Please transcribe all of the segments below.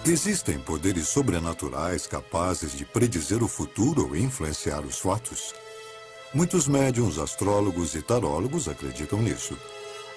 Existem poderes sobrenaturais capazes de predizer o futuro ou influenciar os fatos? Muitos médiuns, astrólogos e tarólogos acreditam nisso.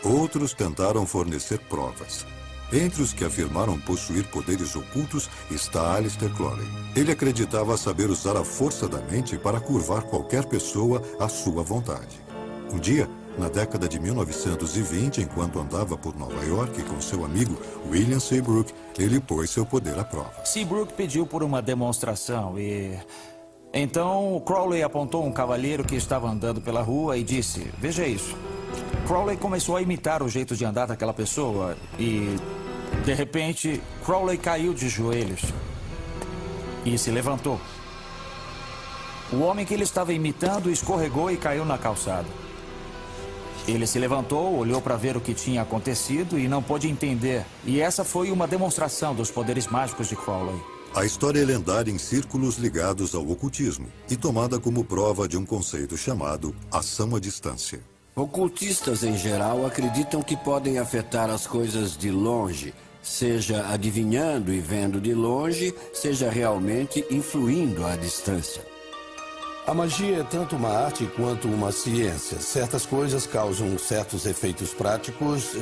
Outros tentaram fornecer provas. Entre os que afirmaram possuir poderes ocultos está Aleister Crowley. Ele acreditava saber usar a força da mente para curvar qualquer pessoa à sua vontade. Um dia, na década de 1920, enquanto andava por Nova York com seu amigo William Seabrook, ele pôs seu poder à prova. Seabrook pediu por uma demonstração e... Então, Crowley apontou um cavalheiro que estava andando pela rua e disse, veja isso. Crowley começou a imitar o jeito de andar daquela pessoa e, de repente, Crowley caiu de joelhos e se levantou. O homem que ele estava imitando escorregou e caiu na calçada. Ele se levantou, olhou para ver o que tinha acontecido e não pôde entender. E essa foi uma demonstração dos poderes mágicos de Crowley. A história é lendária em círculos ligados ao ocultismo e tomada como prova de um conceito chamado ação à distância. Ocultistas, em geral, acreditam que podem afetar as coisas de longe, seja adivinhando e vendo de longe, seja realmente influindo à distância. A magia é tanto uma arte quanto uma ciência. Certas coisas causam certos efeitos práticos.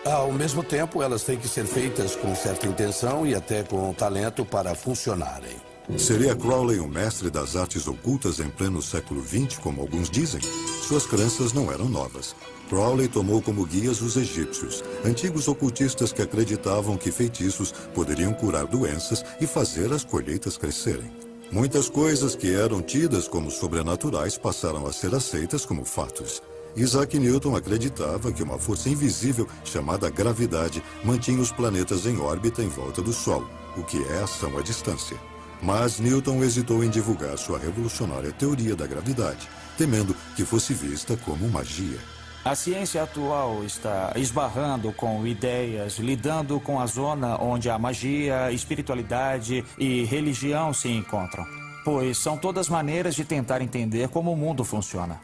Ao mesmo tempo, elas têm que ser feitas com certa intenção e até com talento para funcionarem. Seria Crowley um mestre das artes ocultas em pleno século XX, como alguns dizem? Suas crenças não eram novas. Crowley tomou como guias os egípcios, antigos ocultistas que acreditavam que feitiços poderiam curar doenças e fazer as colheitas crescerem. Muitas coisas que eram tidas como sobrenaturais passaram a ser aceitas como fatos. Isaac Newton acreditava que uma força invisível, chamada gravidade, mantinha os planetas em órbita em volta do Sol, o que é ação à distância. Mas Newton hesitou em divulgar sua revolucionária teoria da gravidade, temendo que fosse vista como magia. A ciência atual está esbarrando com ideias, lidando com a zona onde a magia, espiritualidade e religião se encontram, pois são todas maneiras de tentar entender como o mundo funciona.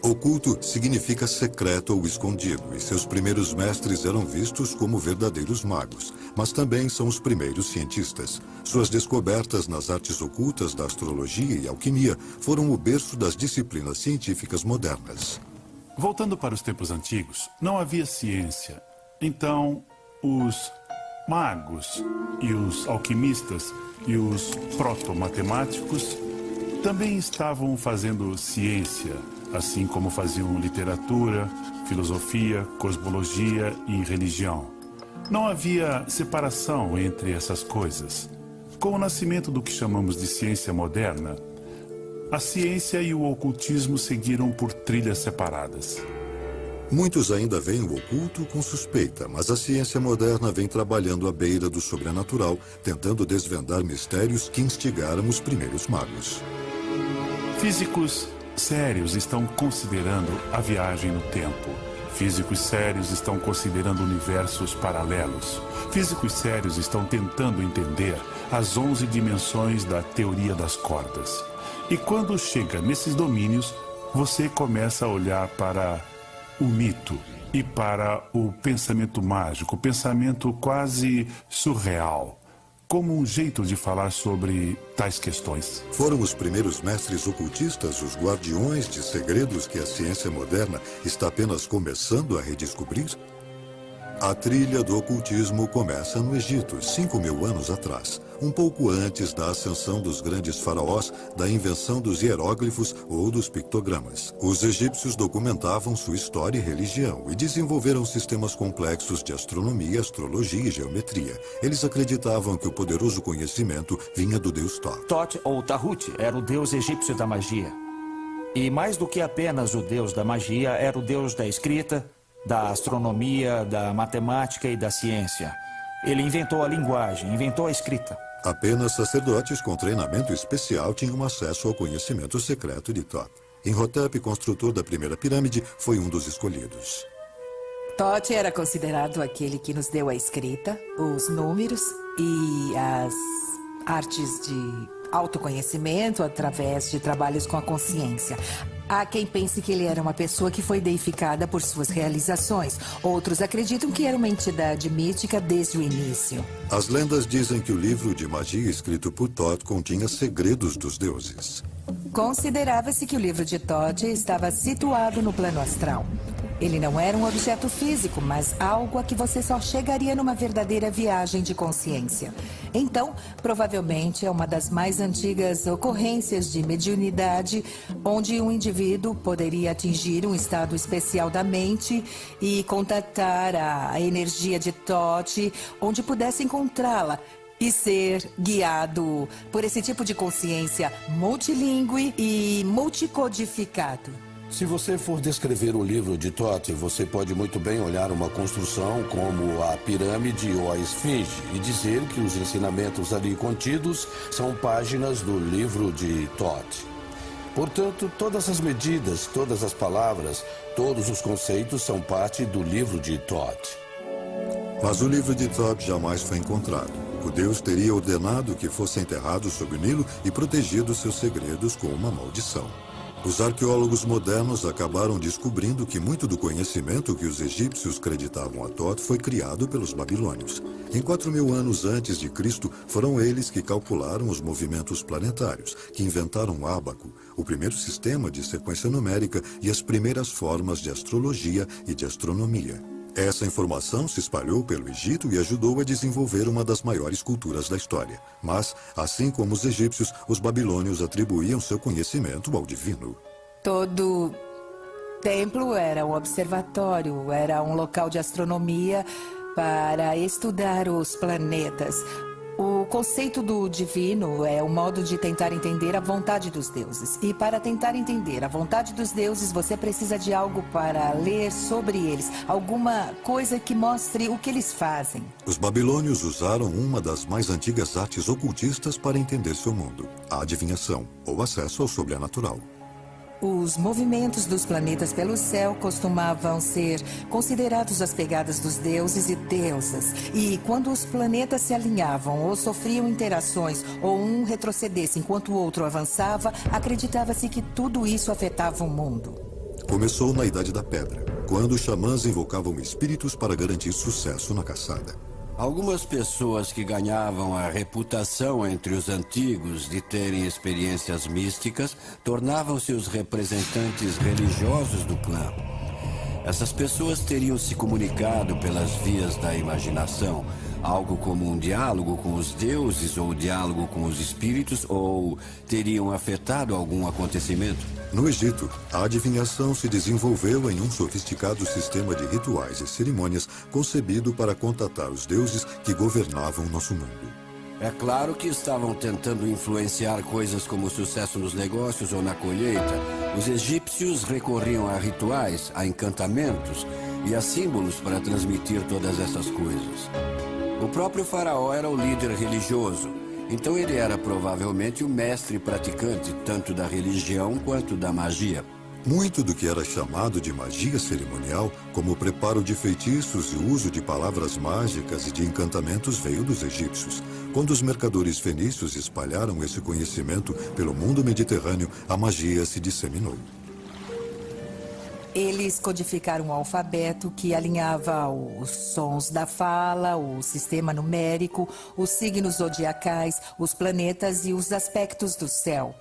Oculto significa secreto ou escondido, e seus primeiros mestres eram vistos como verdadeiros magos, mas também são os primeiros cientistas. Suas descobertas nas artes ocultas da astrologia e alquimia foram o berço das disciplinas científicas modernas. Voltando para os tempos antigos, não havia ciência. Então, os magos e os alquimistas e os proto-matemáticos também estavam fazendo ciência, assim como faziam literatura, filosofia, cosmologia e religião. Não havia separação entre essas coisas. Com o nascimento do que chamamos de ciência moderna, a ciência e o ocultismo seguiram por trilhas separadas. Muitos ainda veem o oculto com suspeita, mas a ciência moderna vem trabalhando à beira do sobrenatural, tentando desvendar mistérios que instigaram os primeiros magos. Físicos sérios estão considerando a viagem no tempo. Físicos sérios estão considerando universos paralelos. Físicos sérios estão tentando entender as 11 dimensões da teoria das cordas. E quando chega nesses domínios, você começa a olhar para o mito e para o pensamento mágico, o pensamento quase surreal, como um jeito de falar sobre tais questões. Foram os primeiros mestres ocultistas, os guardiões de segredos que a ciência moderna está apenas começando a redescobrir? A trilha do ocultismo começa no Egito, 5.000 anos atrás, um pouco antes da ascensão dos grandes faraós, da invenção dos hieróglifos ou dos pictogramas. Os egípcios documentavam sua história e religião e desenvolveram sistemas complexos de astronomia, astrologia e geometria. Eles acreditavam que o poderoso conhecimento vinha do deus Thoth. Thoth, ou Tahut, era o deus egípcio da magia. E mais do que apenas o deus da magia, era o deus da escrita, da astronomia, da matemática e da ciência. Ele inventou a linguagem, inventou a escrita. Apenas sacerdotes com treinamento especial tinham acesso ao conhecimento secreto de Thoth. Imhotep, construtor da primeira pirâmide, foi um dos escolhidos. Thoth era considerado aquele que nos deu a escrita, os números e as artes de autoconhecimento através de trabalhos com a consciência. Há quem pense que ele era uma pessoa que foi deificada por suas realizações. Outros acreditam que era uma entidade mística desde o início. As lendas dizem que o livro de magia escrito por Thoth continha segredos dos deuses. Considerava-se que o livro de Thoth estava situado no plano astral. Ele não era um objeto físico, mas algo a que você só chegaria numa verdadeira viagem de consciência. Então, provavelmente é uma das mais antigas ocorrências de mediunidade, onde um indivíduo poderia atingir um estado especial da mente e contatar a energia de Thoth, onde pudesse encontrá-la e ser guiado por esse tipo de consciência multilingüe e multicodificado. Se você for descrever o livro de Thoth, você pode muito bem olhar uma construção como a pirâmide ou a esfinge e dizer que os ensinamentos ali contidos são páginas do livro de Thoth. Portanto, todas as medidas, todas as palavras, todos os conceitos são parte do livro de Thoth. Mas o livro de Thoth jamais foi encontrado. O deus teria ordenado que fosse enterrado sob o Nilo e protegido seus segredos com uma maldição. Os arqueólogos modernos acabaram descobrindo que muito do conhecimento que os egípcios creditavam a Thoth foi criado pelos babilônios. Em 4.000 anos antes de Cristo, foram eles que calcularam os movimentos planetários, que inventaram o ábaco, o primeiro sistema de sequência numérica e as primeiras formas de astrologia e de astronomia. Essa informação se espalhou pelo Egito e ajudou a desenvolver uma das maiores culturas da história. Mas, assim como os egípcios, os babilônios atribuíam seu conhecimento ao divino. Todo templo era um observatório, era um local de astronomia para estudar os planetas. O conceito do divino é o modo de tentar entender a vontade dos deuses. E para tentar entender a vontade dos deuses, você precisa de algo para ler sobre eles. Alguma coisa que mostre o que eles fazem. Os babilônios usaram uma das mais antigas artes ocultistas para entender seu mundo: a adivinhação, ou acesso ao sobrenatural. Os movimentos dos planetas pelo céu costumavam ser considerados as pegadas dos deuses e deusas. E quando os planetas se alinhavam ou sofriam interações ou um retrocedesse enquanto o outro avançava, acreditava-se que tudo isso afetava o mundo. Começou na Idade da Pedra, quando os xamãs invocavam espíritos para garantir sucesso na caçada. Algumas pessoas que ganhavam a reputação entre os antigos de terem experiências místicas tornavam-se os representantes religiosos do clã. Essas pessoas teriam se comunicado pelas vias da imaginação, algo como um diálogo com os deuses ou diálogo com os espíritos, ou teriam afetado algum acontecimento. No Egito, a adivinhação se desenvolveu em um sofisticado sistema de rituais e cerimônias concebido para contatar os deuses que governavam nosso mundo. É claro que estavam tentando influenciar coisas como o sucesso nos negócios ou na colheita. Os egípcios recorriam a rituais, a encantamentos e a símbolos para transmitir todas essas coisas. O próprio faraó era o líder religioso, então ele era provavelmente o mestre praticante tanto da religião quanto da magia. Muito do que era chamado de magia cerimonial, como o preparo de feitiços e o uso de palavras mágicas e de encantamentos, veio dos egípcios. Quando os mercadores fenícios espalharam esse conhecimento pelo mundo mediterrâneo, a magia se disseminou. Eles codificaram um alfabeto que alinhava os sons da fala, o sistema numérico, os signos zodiacais, os planetas e os aspectos do céu.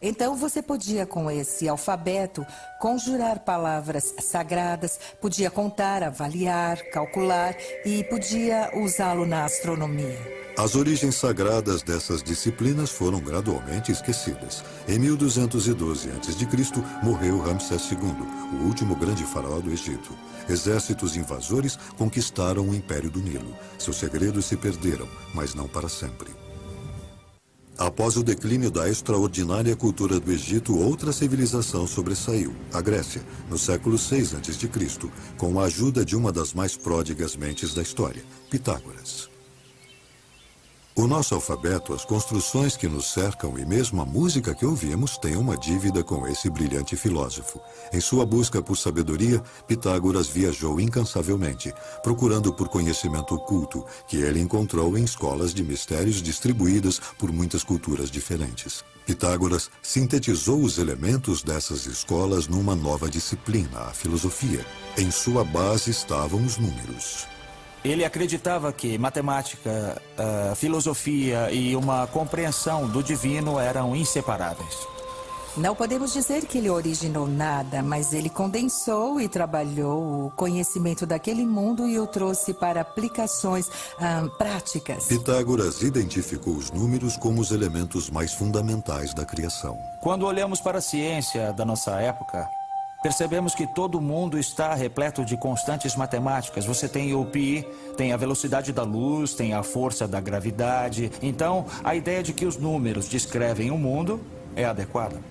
Então você podia, com esse alfabeto, conjurar palavras sagradas, podia contar, avaliar, calcular e podia usá-lo na astronomia. As origens sagradas dessas disciplinas foram gradualmente esquecidas. Em 1212 a.C., morreu Ramsés II, o último grande faraó do Egito. Exércitos invasores conquistaram o Império do Nilo. Seus segredos se perderam, mas não para sempre. Após o declínio da extraordinária cultura do Egito, outra civilização sobressaiu, a Grécia, no século VI a.C., com a ajuda de uma das mais pródigas mentes da história, Pitágoras. O nosso alfabeto, as construções que nos cercam e mesmo a música que ouvimos têm uma dívida com esse brilhante filósofo. Em sua busca por sabedoria, Pitágoras viajou incansavelmente, procurando por conhecimento oculto, que ele encontrou em escolas de mistérios distribuídas por muitas culturas diferentes. Pitágoras sintetizou os elementos dessas escolas numa nova disciplina, a filosofia. Em sua base estavam os números. Ele acreditava que matemática, filosofia e uma compreensão do divino eram inseparáveis. Não podemos dizer que ele originou nada, mas ele condensou e trabalhou o conhecimento daquele mundo e o trouxe para aplicações práticas. Pitágoras identificou os números como os elementos mais fundamentais da criação. Quando olhamos para a ciência da nossa época, percebemos que todo mundo está repleto de constantes matemáticas. Você tem o pi, tem a velocidade da luz, tem a força da gravidade. Então, a ideia de que os números descrevem o mundo é adequada.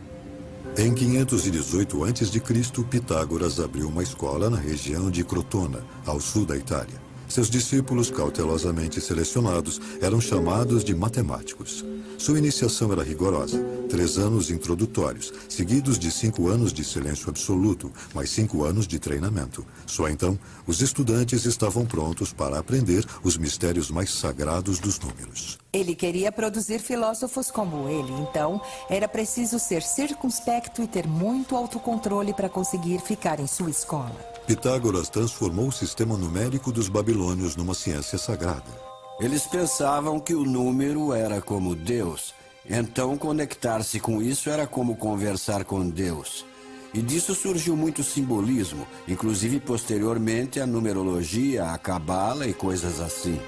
Em 518 a.C., Pitágoras abriu uma escola na região de Crotona, ao sul da Itália. Seus discípulos, cautelosamente selecionados, eram chamados de matemáticos. Sua iniciação era rigorosa, 3 anos introdutórios, seguidos de 5 anos de silêncio absoluto, mais 5 anos de treinamento. Só então, os estudantes estavam prontos para aprender os mistérios mais sagrados dos números. Ele queria produzir filósofos como ele, então era preciso ser circunspecto e ter muito autocontrole para conseguir ficar em sua escola. Pitágoras transformou o sistema numérico dos babilônios numa ciência sagrada. Eles pensavam que o número era como Deus. Então, conectar-se com isso era como conversar com Deus. E disso surgiu muito simbolismo, inclusive posteriormente a numerologia, a cabala e coisas assim.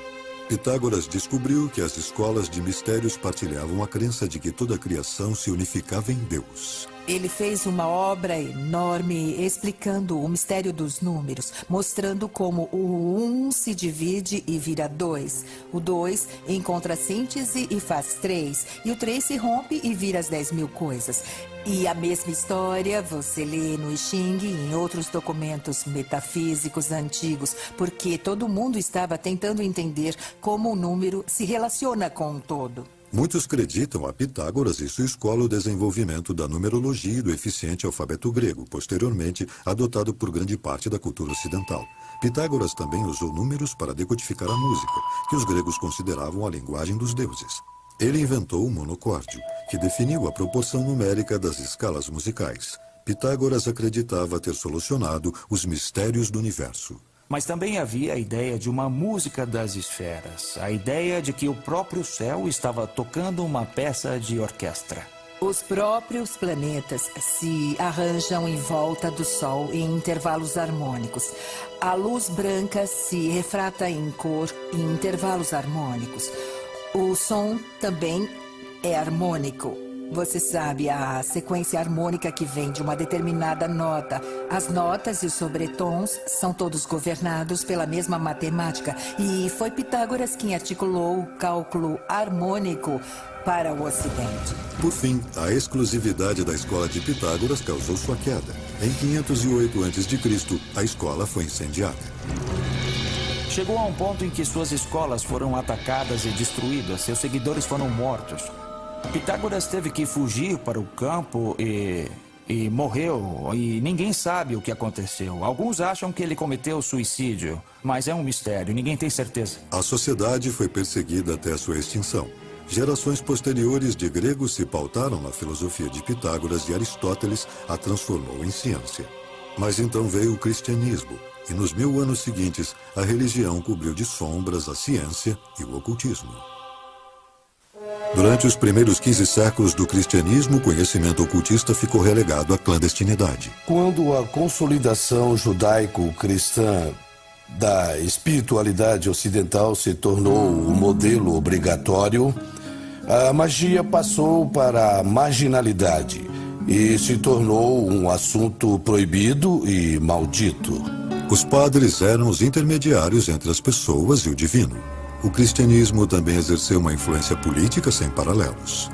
Pitágoras descobriu que as escolas de mistérios partilhavam a crença de que toda a criação se unificava em Deus. Ele fez uma obra enorme explicando o mistério dos números, mostrando como o 1 se divide e vira 2. O 2 encontra síntese e faz 3. E o 3 se rompe e vira as 10.000 coisas. E a mesma história você lê no I Ching e em outros documentos metafísicos antigos, porque todo mundo estava tentando entender como o número se relaciona com um todo. Muitos acreditam a Pitágoras e sua escola o desenvolvimento da numerologia e do eficiente alfabeto grego, posteriormente adotado por grande parte da cultura ocidental. Pitágoras também usou números para decodificar a música, que os gregos consideravam a linguagem dos deuses. Ele inventou o monocórdio, que definiu a proporção numérica das escalas musicais. Pitágoras acreditava ter solucionado os mistérios do universo. Mas também havia a ideia de uma música das esferas, a ideia de que o próprio céu estava tocando uma peça de orquestra. Os próprios planetas se arranjam em volta do Sol em intervalos harmônicos. A luz branca se refrata em cor em intervalos harmônicos. O som também é harmônico. Você sabe, a sequência harmônica que vem de uma determinada nota. As notas e os sobretons são todos governados pela mesma matemática. E foi Pitágoras quem articulou o cálculo harmônico para o Ocidente. Por fim, a exclusividade da escola de Pitágoras causou sua queda. Em 508 a.C., a escola foi incendiada. Chegou a um ponto em que suas escolas foram atacadas e destruídas, seus seguidores foram mortos. Pitágoras teve que fugir para o campo e morreu, e ninguém sabe o que aconteceu. Alguns acham que ele cometeu suicídio, mas é um mistério, ninguém tem certeza. A sociedade foi perseguida até sua extinção. Gerações posteriores de gregos se pautaram na filosofia de Pitágoras e Aristóteles a transformou em ciência. Mas então veio o cristianismo, e nos 1000 anos seguintes, a religião cobriu de sombras a ciência e o ocultismo. Durante os primeiros 15 séculos do cristianismo, o conhecimento ocultista ficou relegado à clandestinidade. Quando a consolidação judaico-cristã da espiritualidade ocidental se tornou o modelo obrigatório, a magia passou para a marginalidade e se tornou um assunto proibido e maldito. Os padres eram os intermediários entre as pessoas e o divino. O cristianismo também exerceu uma influência política sem paralelos.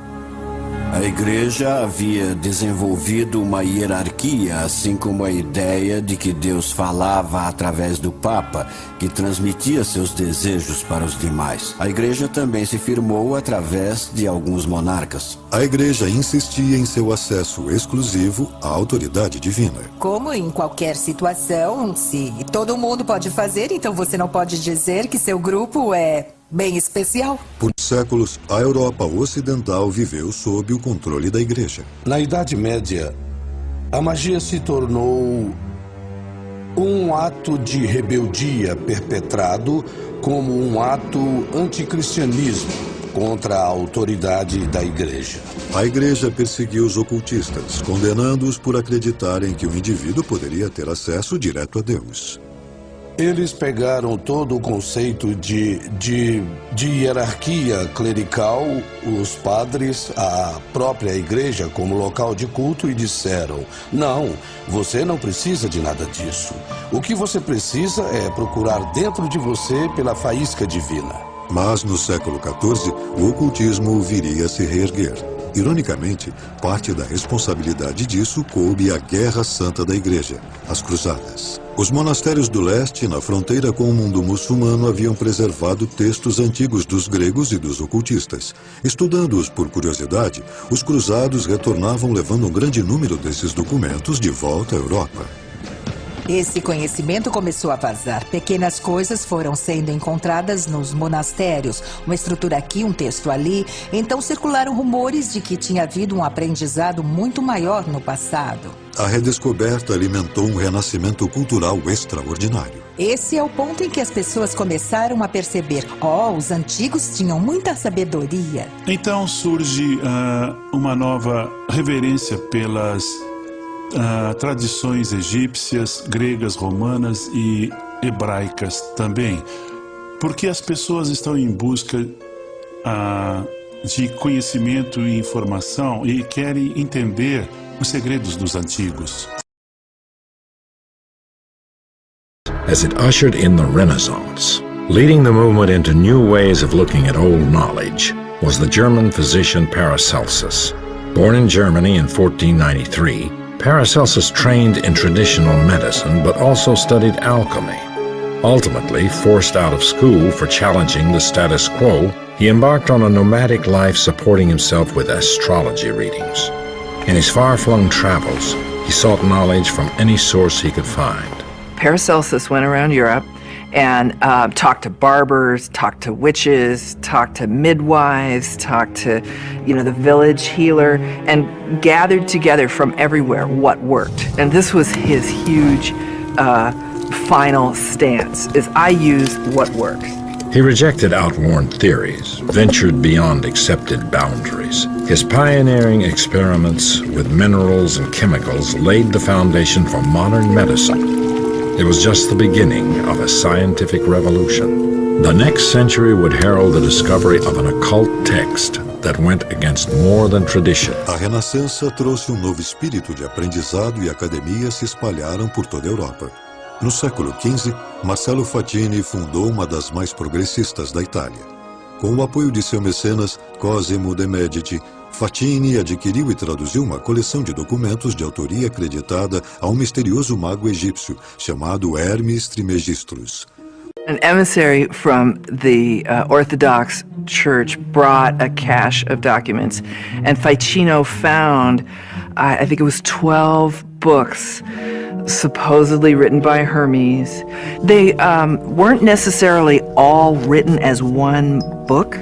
A igreja havia desenvolvido uma hierarquia, assim como a ideia de que Deus falava através do Papa, que transmitia seus desejos para os demais. A igreja também se firmou através de alguns monarcas. A igreja insistia em seu acesso exclusivo à autoridade divina. Como em qualquer situação, se todo mundo pode fazer, então você não pode dizer que seu grupo é bem especial. Por séculos, a Europa Ocidental viveu sob o controle da igreja. Na Idade Média, a magia se tornou um ato de rebeldia perpetrado como um ato anticristianismo contra a autoridade da igreja. A igreja perseguiu os ocultistas, condenando-os por acreditarem que o indivíduo poderia ter acesso direto a Deus. Eles pegaram todo o conceito de hierarquia clerical, os padres, a própria igreja como local de culto e disseram: não, você não precisa de nada disso. O que você precisa é procurar dentro de você pela faísca divina. Mas no século XIV, o ocultismo viria a se reerguer. Ironicamente, parte da responsabilidade disso coube à Guerra Santa da Igreja, as Cruzadas. Os monastérios do leste, na fronteira com o mundo muçulmano, haviam preservado textos antigos dos gregos e dos ocultistas. Estudando-os por curiosidade, os cruzados retornavam levando um grande número desses documentos de volta à Europa. Esse conhecimento começou a vazar. Pequenas coisas foram sendo encontradas nos monastérios. Uma estrutura aqui, um texto ali. Então circularam rumores de que tinha havido um aprendizado muito maior no passado. A redescoberta alimentou um renascimento cultural extraordinário. Esse é o ponto em que as pessoas começaram a perceber: os antigos tinham muita sabedoria. Então surge uma nova reverência pelas tradições egípcias, gregas, romanas e hebraicas também, porque as pessoas estão em busca de conhecimento e informação e querem entender os segredos dos antigos. As it ushered in the Renaissance, leading the movement into new ways of looking at old knowledge was the German physician Paracelsus. Born in Germany in 1493, Paracelsus trained in traditional medicine but also studied alchemy. Ultimately, forced out of school for challenging the status quo, he embarked on a nomadic life supporting himself with astrology readings. In his far-flung travels, he sought knowledge from any source he could find. Paracelsus went around Europe and talked to barbers, talked to witches, talked to midwives, talked to, the village healer, and gathered together from everywhere what worked. And this was his huge final stance, is I use what works. He rejected outworn theories, ventured beyond accepted boundaries. His pioneering experiments with minerals and chemicals laid the foundation for modern medicine. It was just the beginning of a scientific revolution. The next century would herald the discovery of an occult text that went against more than tradition. A Renascença trouxe um novo espírito de aprendizado e academia se espalharam por toda a Europa. No século XV, Marcello Fatini fundou uma das mais progressistas da Itália. Com o apoio de seu mecenas, Cosimo de Medici, Fatini adquiriu e traduziu uma coleção de documentos de autoria acreditada a um misterioso mago egípcio chamado Hermes Trismegistus. An emissary from the Orthodox Church brought a cache of documents, and Ficino found, I think it was 12 books supposedly written by Hermes. They weren't necessarily all written as one book,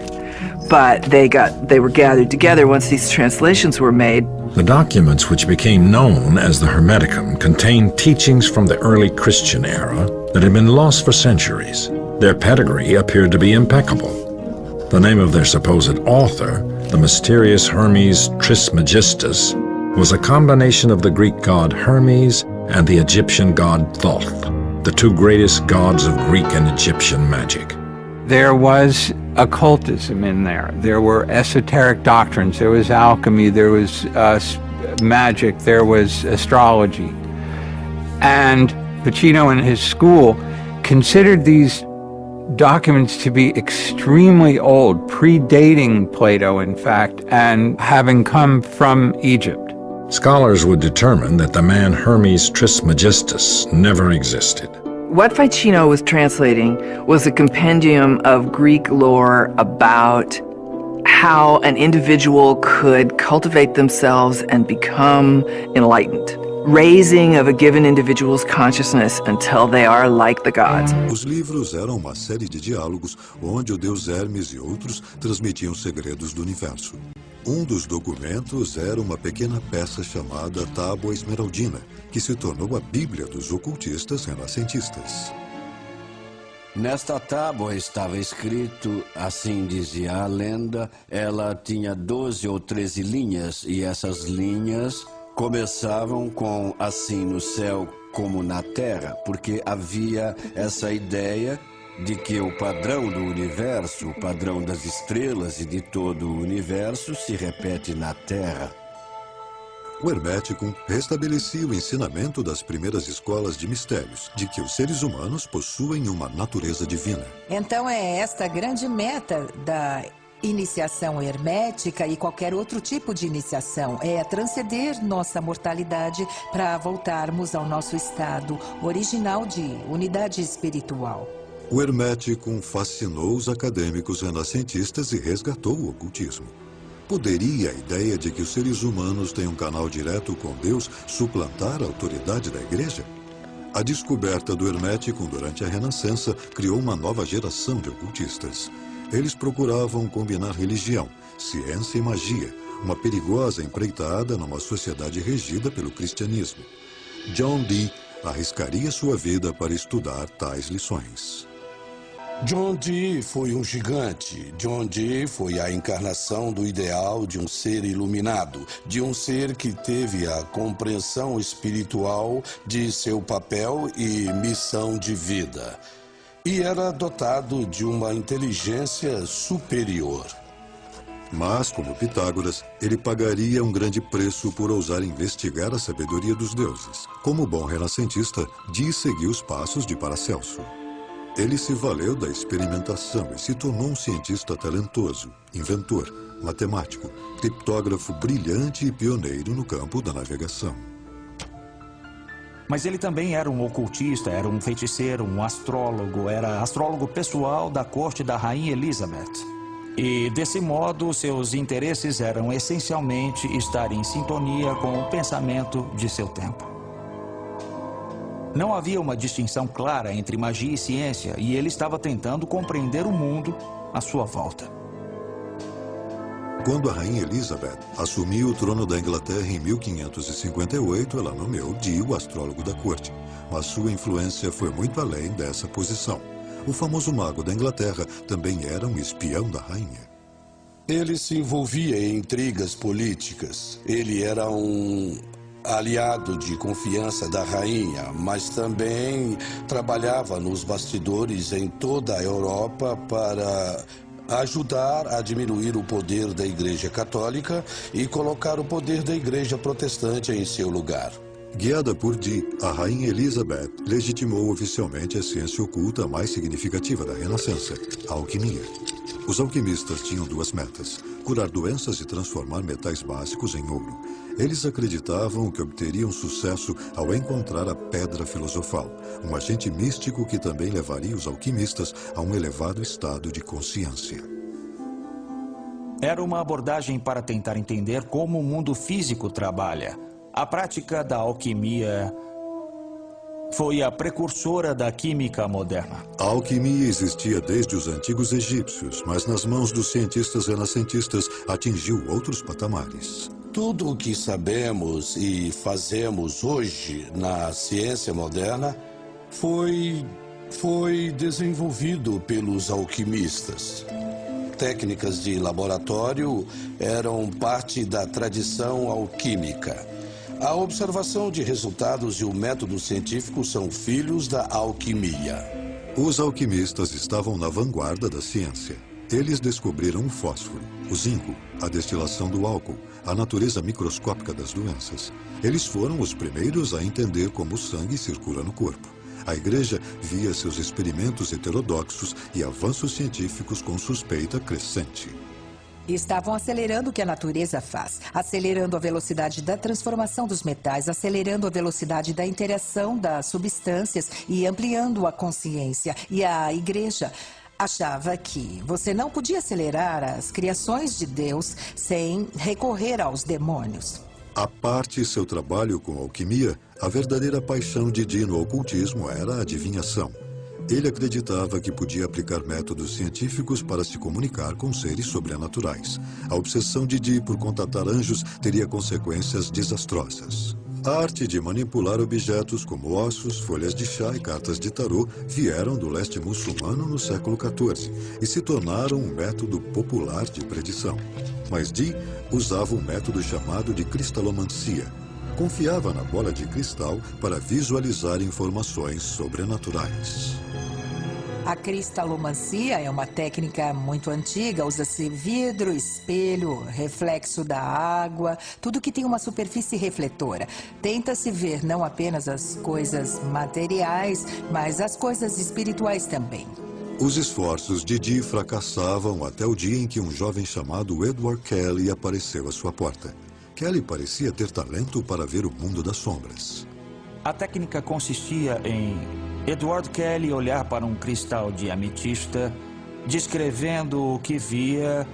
but they were gathered together once these translations were made. The documents, which became known as the Hermeticum, contained teachings from the early Christian era that had been lost for centuries. Their pedigree appeared to be impeccable. The name of their supposed author, the mysterious Hermes Trismegistus, was a combination of the Greek god Hermes and the Egyptian god Thoth, the two greatest gods of Greek and Egyptian magic. There was occultism in there. There were esoteric doctrines. There was alchemy. There was magic. There was astrology. And Ficino and his school considered these documents to be extremely old, predating Plato, in fact, and having come from Egypt. Scholars would determine that the man Hermes Trismegistus never existed. What Ficino was translating was a compendium of Greek lore about how an individual could cultivate themselves and become enlightened. Raising of a given individual's consciousness until they are like the gods. Os livros eram uma série de diálogos onde o deus Hermes e outros transmitiam segredos do universo. Um dos documentos era uma pequena peça chamada Tábua Esmeraldina, que se tornou a Bíblia dos ocultistas renascentistas. Nesta tábua estava escrito, assim dizia a lenda, ela tinha 12 ou 13 linhas, e essas linhas começavam com assim no céu como na terra, porque havia essa ideia de que o padrão do universo, o padrão das estrelas e de todo o universo se repete na terra. O Hermético restabelecia o ensinamento das primeiras escolas de mistérios, de que os seres humanos possuem uma natureza divina. Então é esta a grande meta da iniciação hermética e qualquer outro tipo de iniciação, é transcender nossa mortalidade para voltarmos ao nosso estado original de unidade espiritual. O Hermético fascinou os acadêmicos renascentistas e resgatou o ocultismo. Poderia a ideia de que os seres humanos têm um canal direto com Deus suplantar a autoridade da Igreja? A descoberta do Hermético durante a Renascença criou uma nova geração de ocultistas. Eles procuravam combinar religião, ciência e magia, uma perigosa empreitada numa sociedade regida pelo cristianismo. John Dee arriscaria sua vida para estudar tais lições. John Dee foi um gigante. John Dee foi a encarnação do ideal de um ser iluminado, de um ser que teve a compreensão espiritual de seu papel e missão de vida. E era dotado de uma inteligência superior. Mas, como Pitágoras, ele pagaria um grande preço por ousar investigar a sabedoria dos deuses. Como bom renascentista, Dee seguiu os passos de Paracelso. Ele se valeu da experimentação e se tornou um cientista talentoso, inventor, matemático, criptógrafo brilhante e pioneiro no campo da navegação. Mas ele também era um ocultista, era um feiticeiro, um astrólogo, era astrólogo pessoal da corte da Rainha Elizabeth. E, desse modo, seus interesses eram essencialmente estar em sintonia com o pensamento de seu tempo. Não havia uma distinção clara entre magia e ciência, e ele estava tentando compreender o mundo à sua volta. Quando a Rainha Elizabeth assumiu o trono da Inglaterra em 1558, ela nomeou Dee o astrólogo da corte, mas sua influência foi muito além dessa posição. O famoso mago da Inglaterra também era um espião da rainha. Ele se envolvia em intrigas políticas. Ele era um aliado de confiança da rainha, mas também trabalhava nos bastidores em toda a Europa para ajudar a diminuir o poder da Igreja Católica e colocar o poder da Igreja Protestante em seu lugar. Guiada por Dee, a Rainha Elizabeth legitimou oficialmente a ciência oculta mais significativa da Renascença, a alquimia. Os alquimistas tinham duas metas: curar doenças e transformar metais básicos em ouro. Eles acreditavam que obteriam sucesso ao encontrar a pedra filosofal, um agente místico que também levaria os alquimistas a um elevado estado de consciência. Era uma abordagem para tentar entender como o mundo físico trabalha. A prática da alquimia foi a precursora da química moderna. A alquimia existia desde os antigos egípcios, mas nas mãos dos cientistas renascentistas atingiu outros patamares. Tudo o que sabemos e fazemos hoje na ciência moderna foi desenvolvido pelos alquimistas. Técnicas de laboratório eram parte da tradição alquímica. A observação de resultados e o método científico são filhos da alquimia. Os alquimistas estavam na vanguarda da ciência. Eles descobriram o fósforo, o zinco, a destilação do álcool, a natureza microscópica das doenças. Eles foram os primeiros a entender como o sangue circula no corpo. A igreja via seus experimentos heterodoxos e avanços científicos com suspeita crescente. Estavam acelerando o que a natureza faz, acelerando a velocidade da transformação dos metais, acelerando a velocidade da interação das substâncias e ampliando a consciência. E a igreja achava que você não podia acelerar as criações de Deus sem recorrer aos demônios. À parte seu trabalho com alquimia, a verdadeira paixão de Dee no ocultismo era a adivinhação. Ele acreditava que podia aplicar métodos científicos para se comunicar com seres sobrenaturais. A obsessão de Dee por contatar anjos teria consequências desastrosas. A arte de manipular objetos como ossos, folhas de chá e cartas de tarô vieram do leste muçulmano no século XIV e se tornaram um método popular de predição. Mas Dee usava um método chamado de cristalomancia. Confiava na bola de cristal para visualizar informações sobrenaturais. A cristalomancia é uma técnica muito antiga. Usa-se vidro, espelho, reflexo da água, tudo que tem uma superfície refletora. Tenta-se ver não apenas as coisas materiais, mas as coisas espirituais também. Os esforços de Dee fracassavam até o dia em que um jovem chamado Edward Kelly apareceu à sua porta. Kelly parecia ter talento para ver o mundo das sombras. A técnica consistia em Edward Kelly olhar para um cristal de ametista, descrevendo o que via,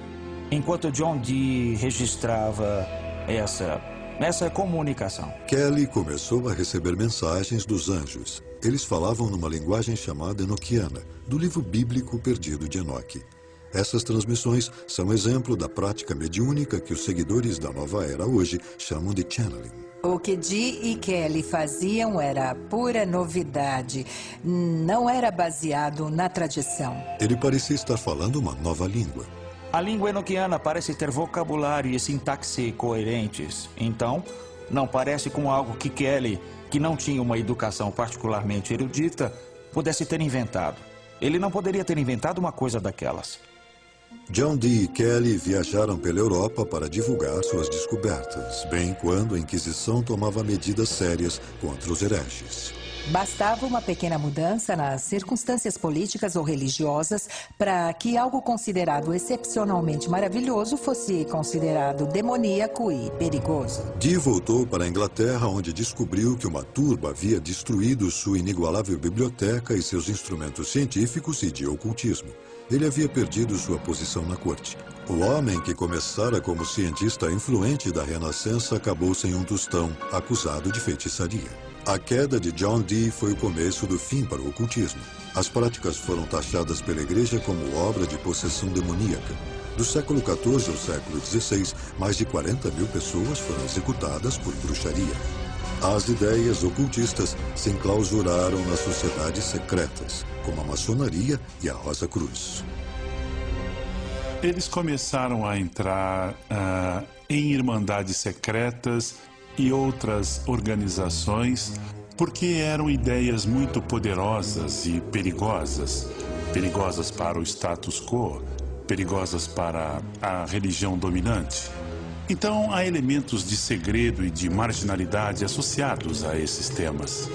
enquanto John Dee registrava essa comunicação. Kelly começou a receber mensagens dos anjos. Eles falavam numa linguagem chamada enoquiana, do livro bíblico perdido de Enoque. Essas transmissões são exemplo da prática mediúnica que os seguidores da nova era hoje chamam de channeling. O que Dee e Kelly faziam era pura novidade. Não era baseado na tradição. Ele parecia estar falando uma nova língua. A língua enoquiana parece ter vocabulário e sintaxe coerentes. Então, não parece com algo que Kelly, que não tinha uma educação particularmente erudita, pudesse ter inventado. Ele não poderia ter inventado uma coisa daquelas. John Dee e Kelly viajaram pela Europa para divulgar suas descobertas, bem quando a Inquisição tomava medidas sérias contra os hereges. Bastava uma pequena mudança nas circunstâncias políticas ou religiosas para que algo considerado excepcionalmente maravilhoso fosse considerado demoníaco e perigoso. Dee voltou para a Inglaterra, onde descobriu que uma turba havia destruído sua inigualável biblioteca e seus instrumentos científicos e de ocultismo. Ele havia perdido sua posição na corte. O homem que começara como cientista influente da Renascença acabou sem um tostão, acusado de feitiçaria. A queda de John Dee foi o começo do fim para o ocultismo. As práticas foram taxadas pela igreja como obra de possessão demoníaca. Do século XIV ao século XVI, mais de 40 mil pessoas foram executadas por bruxaria. As ideias ocultistas se enclausuraram nas sociedades secretas, como a maçonaria e a Rosa Cruz. Eles começaram a entrar em irmandades secretas e outras organizações porque eram ideias muito poderosas e perigosas. Perigosas para o status quo, perigosas para a religião dominante. Então, há elementos de segredo e de marginalidade associados a esses temas.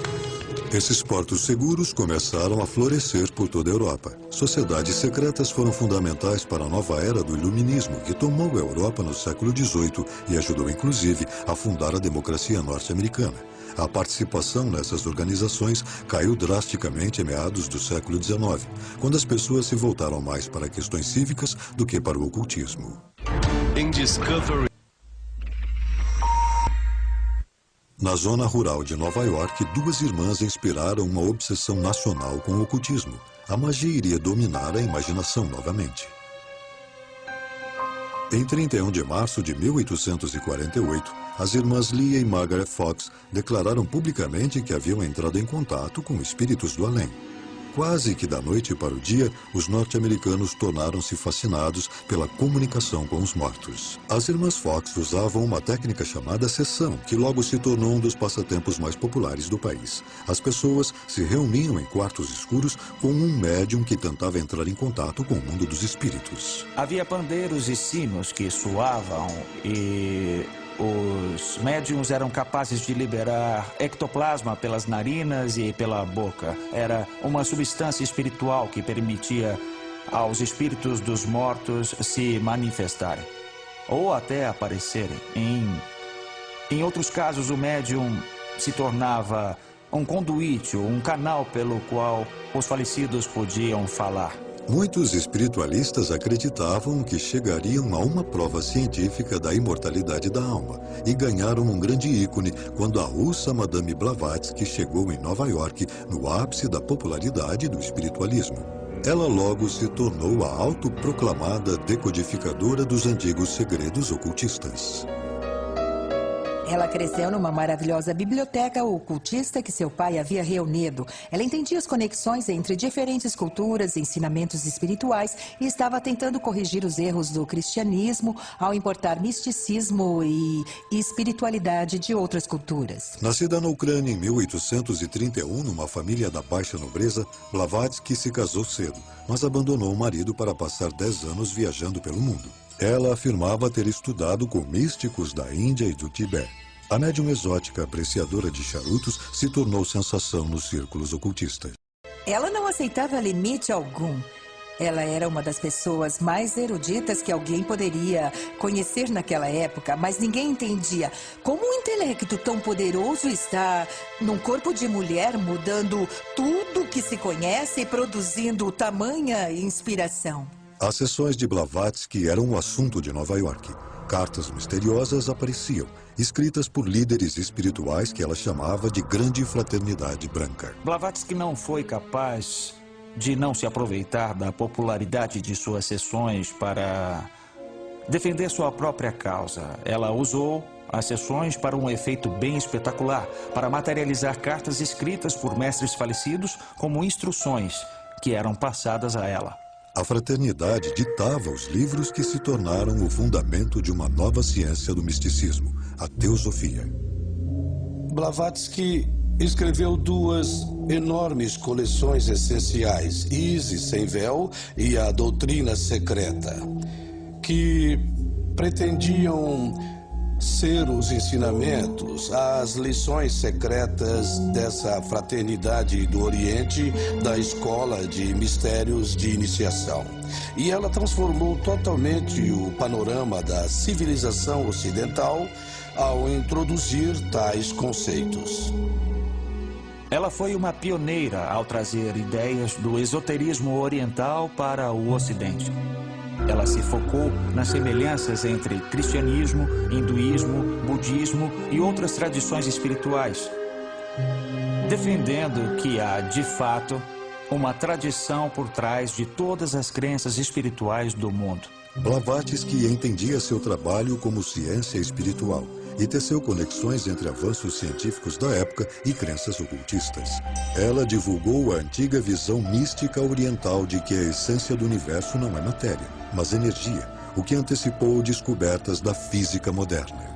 Esses portos seguros começaram a florescer por toda a Europa. Sociedades secretas foram fundamentais para a nova era do iluminismo, que tomou a Europa no século XVIII e ajudou, inclusive, a fundar a democracia norte-americana. A participação nessas organizações caiu drasticamente em meados do século XIX, quando as pessoas se voltaram mais para questões cívicas do que para o ocultismo. Na zona rural de Nova York, duas irmãs inspiraram uma obsessão nacional com o ocultismo. A magia iria dominar a imaginação novamente. Em 31 de março de 1848, as irmãs Leah e Margaret Fox declararam publicamente que haviam entrado em contato com espíritos do além. Quase que da noite para o dia, os norte-americanos tornaram-se fascinados pela comunicação com os mortos. As irmãs Fox usavam uma técnica chamada sessão, que logo se tornou um dos passatempos mais populares do país. As pessoas se reuniam em quartos escuros com um médium que tentava entrar em contato com o mundo dos espíritos. Havia pandeiros e sinos que soavam e os médiums eram capazes de liberar ectoplasma pelas narinas e pela boca. Era uma substância espiritual que permitia aos espíritos dos mortos se manifestarem ou até aparecerem. Em outros casos, o médium se tornava um conduíte, um canal pelo qual os falecidos podiam falar. Muitos espiritualistas acreditavam que chegariam a uma prova científica da imortalidade da alma e ganharam um grande ícone quando a russa Madame Blavatsky chegou em Nova York no ápice da popularidade do espiritualismo. Ela logo se tornou a autoproclamada decodificadora dos antigos segredos ocultistas. Ela cresceu numa maravilhosa biblioteca ocultista que seu pai havia reunido. Ela entendia as conexões entre diferentes culturas e ensinamentos espirituais e estava tentando corrigir os erros do cristianismo ao importar misticismo e espiritualidade de outras culturas. Nascida na Ucrânia em 1831, numa família da baixa nobreza, Blavatsky se casou cedo, mas abandonou o marido para passar 10 anos viajando pelo mundo. Ela afirmava ter estudado com místicos da Índia e do Tibete. A médium exótica apreciadora de charutos se tornou sensação nos círculos ocultistas. Ela não aceitava limite algum. Ela era uma das pessoas mais eruditas que alguém poderia conhecer naquela época, mas ninguém entendia como um intelecto tão poderoso está num corpo de mulher, mudando tudo que se conhece e produzindo tamanha inspiração. As sessões de Blavatsky eram um assunto de Nova York. Cartas misteriosas apareciam, escritas por líderes espirituais que ela chamava de Grande Fraternidade Branca. Blavatsky não foi capaz de não se aproveitar da popularidade de suas sessões para defender sua própria causa. Ela usou as sessões para um efeito bem espetacular, para materializar cartas escritas por mestres falecidos como instruções que eram passadas a ela. A fraternidade ditava os livros que se tornaram o fundamento de uma nova ciência do misticismo, a teosofia. Blavatsky escreveu 2 enormes coleções essenciais, Isis sem véu e a Doutrina Secreta, que pretendiam ser os ensinamentos, as lições secretas dessa fraternidade do Oriente, da escola de mistérios de iniciação. E ela transformou totalmente o panorama da civilização ocidental ao introduzir tais conceitos. Ela foi uma pioneira ao trazer ideias do esoterismo oriental para o Ocidente. Ela se focou nas semelhanças entre cristianismo, hinduísmo, budismo e outras tradições espirituais, defendendo que há, de fato, uma tradição por trás de todas as crenças espirituais do mundo. Blavatsky entendia seu trabalho como ciência espiritual e teceu conexões entre avanços científicos da época e crenças ocultistas. Ela divulgou a antiga visão mística oriental de que a essência do universo não é matéria, mas energia, o que antecipou descobertas da física moderna.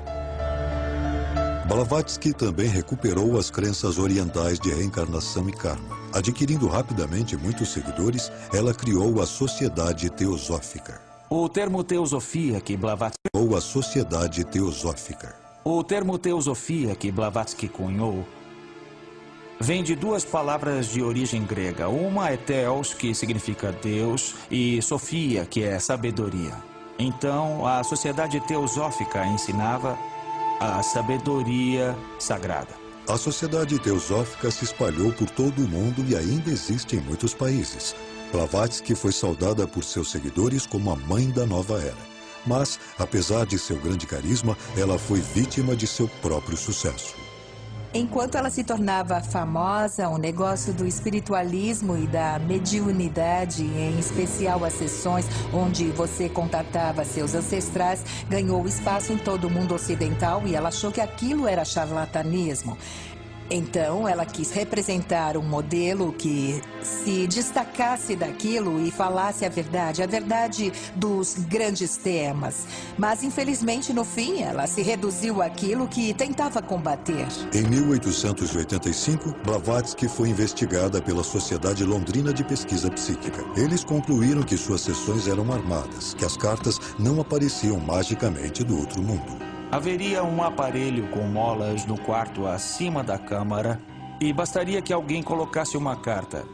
Blavatsky também recuperou as crenças orientais de reencarnação e karma. Adquirindo rapidamente muitos seguidores, ela criou a Sociedade Teosófica. O termo teosofia que Blavatsky... Ou a Sociedade Teosófica. O termo teosofia que Blavatsky cunhou vem de 2 palavras de origem grega. Uma é theos, que significa Deus, e sofia, que é sabedoria. Então, a Sociedade Teosófica ensinava a sabedoria sagrada. A Sociedade Teosófica se espalhou por todo o mundo e ainda existe em muitos países. Blavatsky foi saudada por seus seguidores como a mãe da nova era. Mas, apesar de seu grande carisma, ela foi vítima de seu próprio sucesso. Enquanto ela se tornava famosa, o negócio do espiritualismo e da mediunidade, em especial as sessões onde você contatava seus ancestrais, ganhou espaço em todo o mundo ocidental e ela achou que aquilo era charlatanismo. Então, ela quis representar um modelo que se destacasse daquilo e falasse a verdade dos grandes temas. Mas, infelizmente, no fim, ela se reduziu àquilo que tentava combater. Em 1885, Blavatsky foi investigada pela Sociedade Londrina de Pesquisa Psíquica. Eles concluíram que suas sessões eram armadas, que as cartas não apareciam magicamente do outro mundo. Haveria um aparelho com molas no quarto acima da câmara e bastaria que alguém colocasse uma carta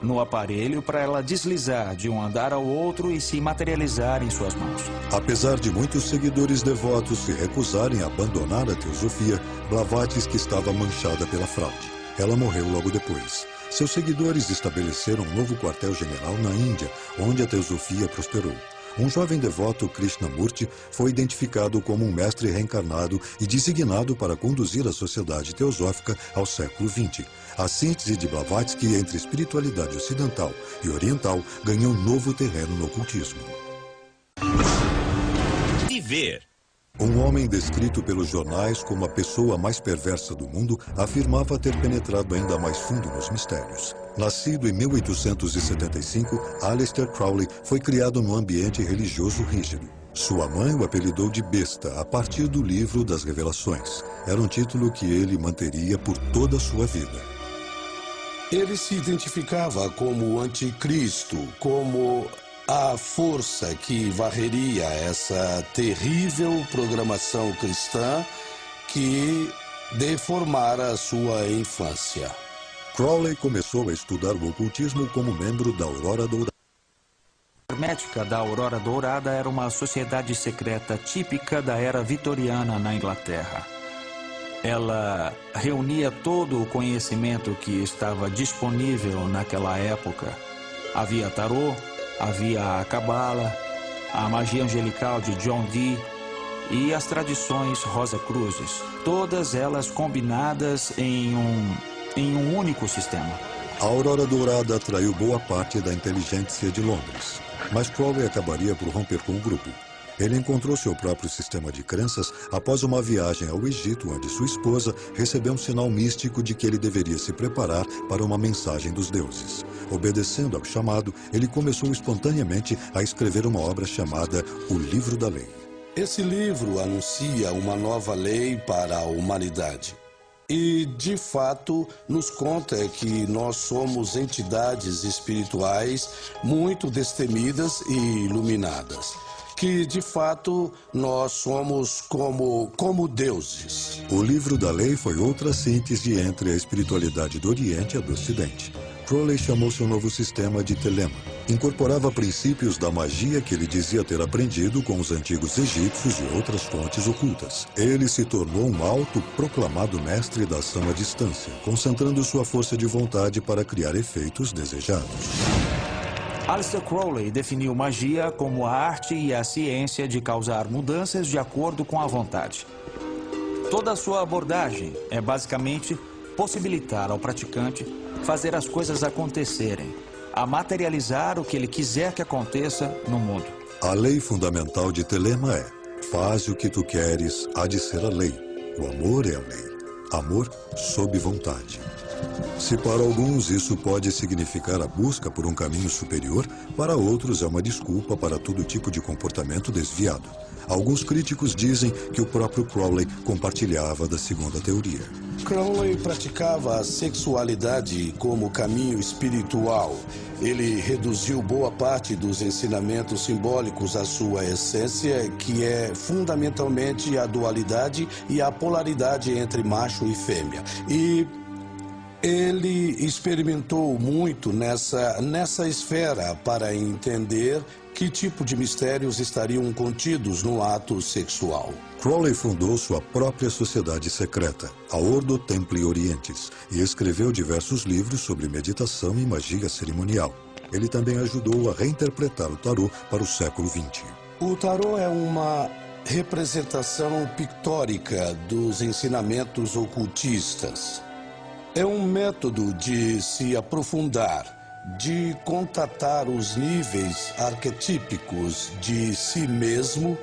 no aparelho para ela deslizar de um andar ao outro e se materializar em suas mãos. Apesar de muitos seguidores devotos se recusarem a abandonar a teosofia, Blavatsky estava manchada pela fraude. Ela morreu logo depois. Seus seguidores estabeleceram um novo quartel-general na Índia, onde a teosofia prosperou. Um jovem devoto, Krishnamurti, foi identificado como um mestre reencarnado e designado para conduzir a sociedade teosófica ao século XX. A síntese de Blavatsky entre espiritualidade ocidental e oriental ganhou um novo terreno no ocultismo. Viver. Um homem descrito pelos jornais como a pessoa mais perversa do mundo afirmava ter penetrado ainda mais fundo nos mistérios. Nascido em 1875, Aleister Crowley foi criado num ambiente religioso rígido. Sua mãe o apelidou de besta a partir do Livro das Revelações. Era um título que ele manteria por toda a sua vida. Ele se identificava como o anticristo, como a força que varreria essa terrível programação cristã que deformara a sua infância. Crowley começou a estudar o ocultismo como membro da Aurora Dourada. A Hermética da Aurora Dourada era uma sociedade secreta típica da era vitoriana na Inglaterra. Ela reunia todo o conhecimento que estava disponível naquela época. Havia tarô, havia a cabala, a magia angelical de John Dee e as tradições Rosa-Cruzes, todas elas combinadas em um único sistema. A Aurora Dourada atraiu boa parte da inteligência de Londres, mas Crowley acabaria por romper com o grupo. Ele encontrou seu próprio sistema de crenças após uma viagem ao Egito, onde sua esposa recebeu um sinal místico de que ele deveria se preparar para uma mensagem dos deuses. Obedecendo ao chamado, ele começou espontaneamente a escrever uma obra chamada O Livro da Lei. Esse livro anuncia uma nova lei para a humanidade. E, de fato, nos conta que nós somos entidades espirituais muito destemidas e iluminadas. Que, de fato, nós somos como deuses. O Livro da Lei foi outra síntese entre a espiritualidade do Oriente e a do Ocidente. Crowley chamou seu novo sistema de Telema. Incorporava princípios da magia que ele dizia ter aprendido com os antigos egípcios e outras fontes ocultas. Ele se tornou um autoproclamado mestre da ação à distância, concentrando sua força de vontade para criar efeitos desejados. Aleister Crowley definiu magia como a arte e a ciência de causar mudanças de acordo com a vontade. Toda a sua abordagem é basicamente possibilitar ao praticante fazer as coisas acontecerem, a materializar o que ele quiser que aconteça no mundo. A lei fundamental de Telema é: faz o que tu queres, há de ser a lei. O amor é a lei. Amor sob vontade. Se para alguns isso pode significar a busca por um caminho superior, para outros é uma desculpa para todo tipo de comportamento desviado. Alguns críticos dizem que o próprio Crowley compartilhava da segunda teoria. Crowley praticava a sexualidade como caminho espiritual. Ele reduziu boa parte dos ensinamentos simbólicos à sua essência, que é fundamentalmente a dualidade e a polaridade entre macho e fêmea. E ele experimentou muito nessa esfera para entender que tipo de mistérios estariam contidos no ato sexual. Crowley fundou sua própria sociedade secreta, a Ordo Templi Orientis, e escreveu diversos livros sobre meditação e magia cerimonial. Ele também ajudou a reinterpretar o tarô para o século XX. O tarô é uma representação pictórica dos ensinamentos ocultistas. É um método de se aprofundar, de contatar os níveis arquetípicos de si mesmo,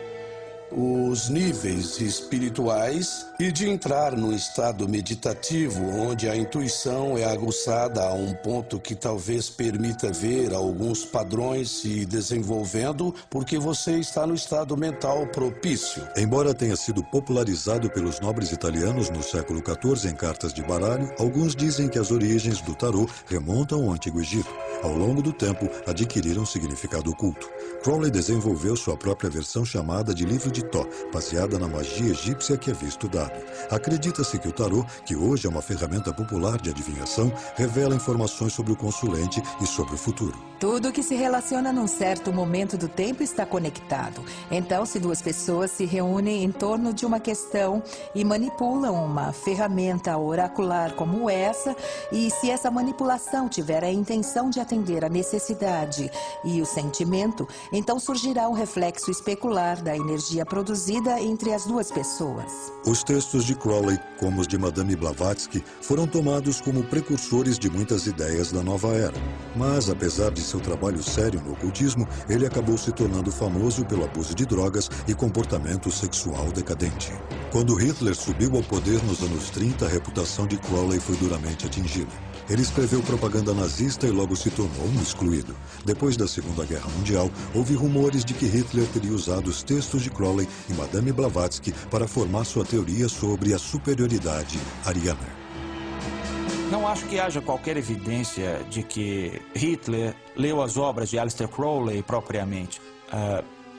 os níveis espirituais e de entrar num estado meditativo onde a intuição é aguçada a um ponto que talvez permita ver alguns padrões se desenvolvendo porque você está no estado mental propício. Embora tenha sido popularizado pelos nobres italianos no século XIV em cartas de baralho, alguns dizem que as origens do tarô remontam ao Antigo Egito. Ao longo do tempo, adquiriram significado oculto. Crowley desenvolveu sua própria versão chamada de Livro de Tó, baseada na magia egípcia que havia estudado. Acredita-se que o tarô, que hoje é uma ferramenta popular de adivinhação, revela informações sobre o consulente e sobre o futuro. Tudo que se relaciona num certo momento do tempo está conectado. Então, se duas pessoas se reúnem em torno de uma questão e manipulam uma ferramenta oracular como essa, e se essa manipulação tiver a intenção de atender a necessidade e o sentimento, então surgirá um reflexo especular da energia produzida entre as duas pessoas. Os textos de Crowley, como os de Madame Blavatsky, foram tomados como precursores de muitas ideias da nova era. Mas, apesar de seu trabalho sério no ocultismo, ele acabou se tornando famoso pelo abuso de drogas e comportamento sexual decadente. Quando Hitler subiu ao poder nos anos 30, a reputação de Crowley foi duramente atingida. Ele escreveu propaganda nazista e logo se tornou um excluído. Depois da Segunda Guerra Mundial, houve rumores de que Hitler teria usado os textos de Crowley e Madame Blavatsky para formar sua teoria sobre a superioridade ariana. Não acho que haja qualquer evidência de que Hitler leu as obras de Aleister Crowley propriamente.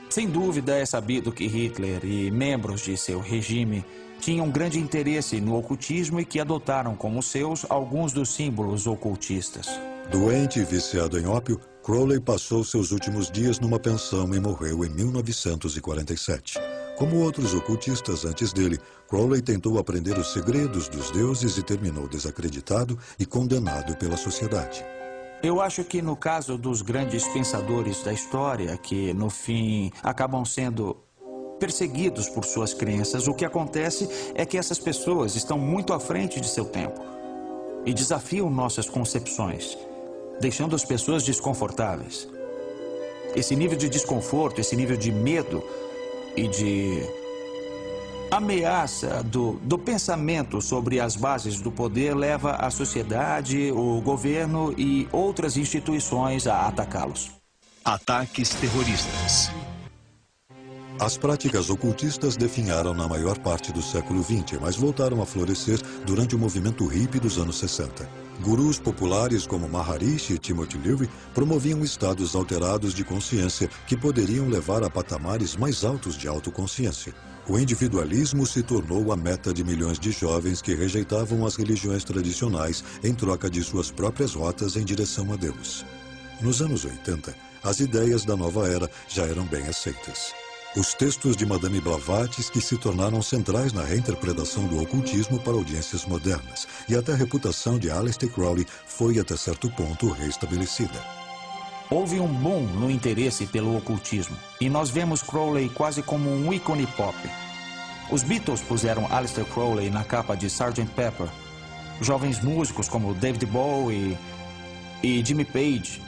Sem dúvida é sabido que Hitler e membros de seu regime tinham grande interesse no ocultismo e que adotaram como seus alguns dos símbolos ocultistas. Doente e viciado em ópio, Crowley passou seus últimos dias numa pensão e morreu em 1947. Como outros ocultistas antes dele, Crowley tentou aprender os segredos dos deuses e terminou desacreditado e condenado pela sociedade. Eu acho que no caso dos grandes pensadores da história, que no fim acabam sendo perseguidos por suas crenças, o que acontece é que essas pessoas estão muito à frente de seu tempo e desafiam nossas concepções, deixando as pessoas desconfortáveis. Esse nível de desconforto, esse nível de medo e de ameaça do pensamento sobre as bases do poder leva a sociedade, o governo e outras instituições a atacá-los. Ataques terroristas. As práticas ocultistas definharam na maior parte do século XX, mas voltaram a florescer durante o movimento hippie dos anos 60. Gurus populares como Maharishi e Timothy Leary promoviam estados alterados de consciência que poderiam levar a patamares mais altos de autoconsciência. O individualismo se tornou a meta de milhões de jovens que rejeitavam as religiões tradicionais em troca de suas próprias rotas em direção a Deus. Nos anos 80, as ideias da nova era já eram bem aceitas. Os textos de Madame Blavatsky se tornaram centrais na reinterpretação do ocultismo para audiências modernas, e até a reputação de Aleister Crowley foi até certo ponto restabelecida. Houve um boom no interesse pelo ocultismo, e nós vemos Crowley quase como um ícone pop. Os Beatles puseram Aleister Crowley na capa de Sgt. Pepper. Jovens músicos como David Bowie e Jimmy Page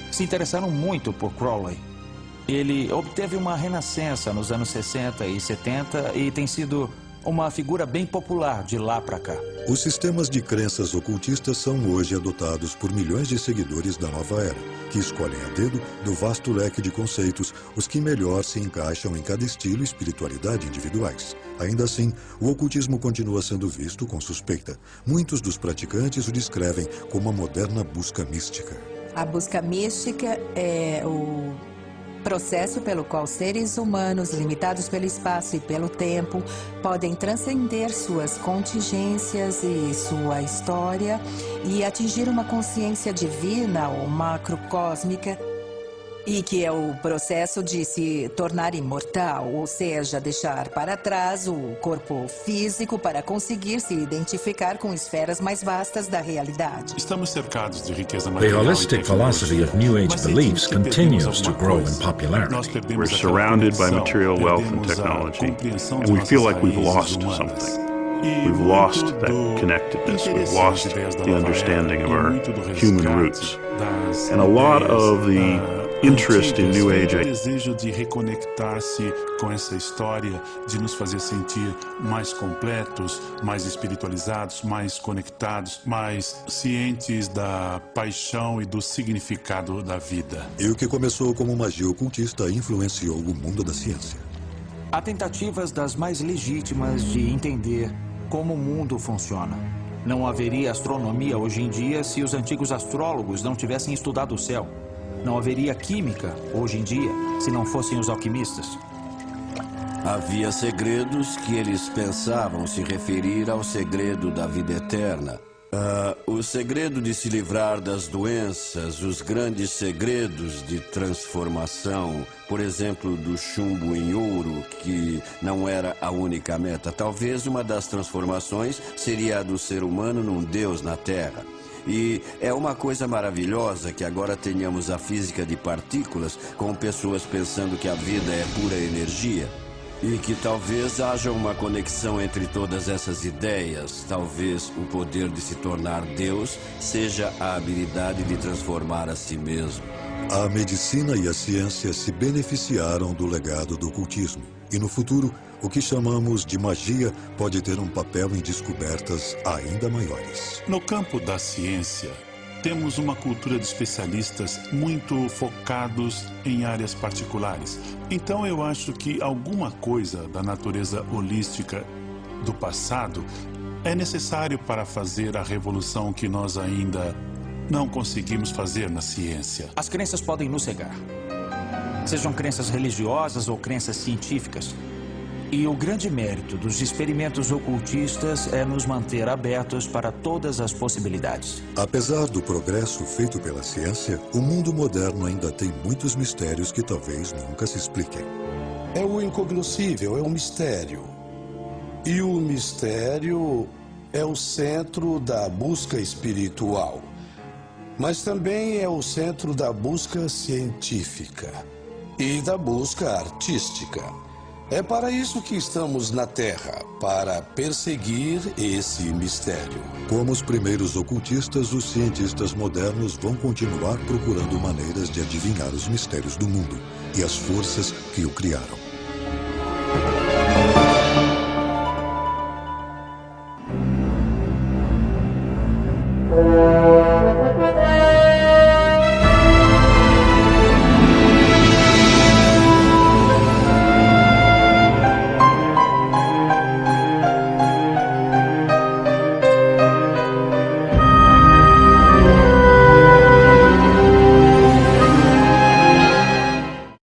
se interessaram muito por Crowley. Ele obteve uma renascença nos anos 60 e 70 e tem sido uma figura bem popular de lá para cá. Os sistemas de crenças ocultistas são hoje adotados por milhões de seguidores da nova era, que escolhem a dedo do vasto leque de conceitos os que melhor se encaixam em cada estilo e espiritualidade individuais. Ainda assim, o ocultismo continua sendo visto com suspeita. Muitos dos praticantes o descrevem como uma moderna busca mística. A busca mística é o processo pelo qual seres humanos, limitados pelo espaço e pelo tempo, podem transcender suas contingências e sua história e atingir uma consciência divina ou macrocósmica, e que é o processo de se tornar imortal, ou seja, deixar para trás o corpo físico para conseguir se identificar com esferas mais vastas da realidade. Estamos cercados de riqueza The material. holistic philosophy of New Age beliefs continues to grow in popularity. We're surrounded by material wealth and technology, and we feel like we've lost something. We've lost that connectedness. We've lost the understanding of our human roots. And a lot of the interest in New Age. O desejo de reconectar-se com essa história, de nos fazer sentir mais completos, mais espiritualizados, mais conectados, mais cientes da paixão e do significado da vida. E o que começou como magia ocultista influenciou o mundo da ciência. Há tentativas das mais legítimas de entender como o mundo funciona. Não haveria astronomia hoje em dia se os antigos astrólogos não tivessem estudado o céu. Não haveria química hoje em dia se não fossem os alquimistas. Havia segredos que eles pensavam se referir ao segredo da vida eterna. O segredo de se livrar das doenças, os grandes segredos de transformação, por exemplo, do chumbo em ouro, que não era a única meta. Talvez uma das transformações seria a do ser humano num Deus na Terra. E é uma coisa maravilhosa que agora tenhamos a física de partículas, com pessoas pensando que a vida é pura energia. E que talvez haja uma conexão entre todas essas ideias. Talvez o poder de se tornar Deus seja a habilidade de transformar a si mesmo. A medicina e a ciência se beneficiaram do legado do ocultismo. E no futuro, o que chamamos de magia pode ter um papel em descobertas ainda maiores. No campo da ciência, temos uma cultura de especialistas muito focados em áreas particulares. Então eu acho que alguma coisa da natureza holística do passado é necessário para fazer a revolução que nós ainda não conseguimos fazer na ciência. As crenças podem nos cegar. Sejam crenças religiosas ou crenças científicas. E o grande mérito dos experimentos ocultistas é nos manter abertos para todas as possibilidades. Apesar do progresso feito pela ciência, o mundo moderno ainda tem muitos mistérios que talvez nunca se expliquem. É o incognoscível, é o mistério. E o mistério é o centro da busca espiritual. Mas também é o centro da busca científica e da busca artística. É para isso que estamos na Terra, para perseguir esse mistério. Como os primeiros ocultistas, os cientistas modernos vão continuar procurando maneiras de adivinhar os mistérios do mundo e as forças que o criaram.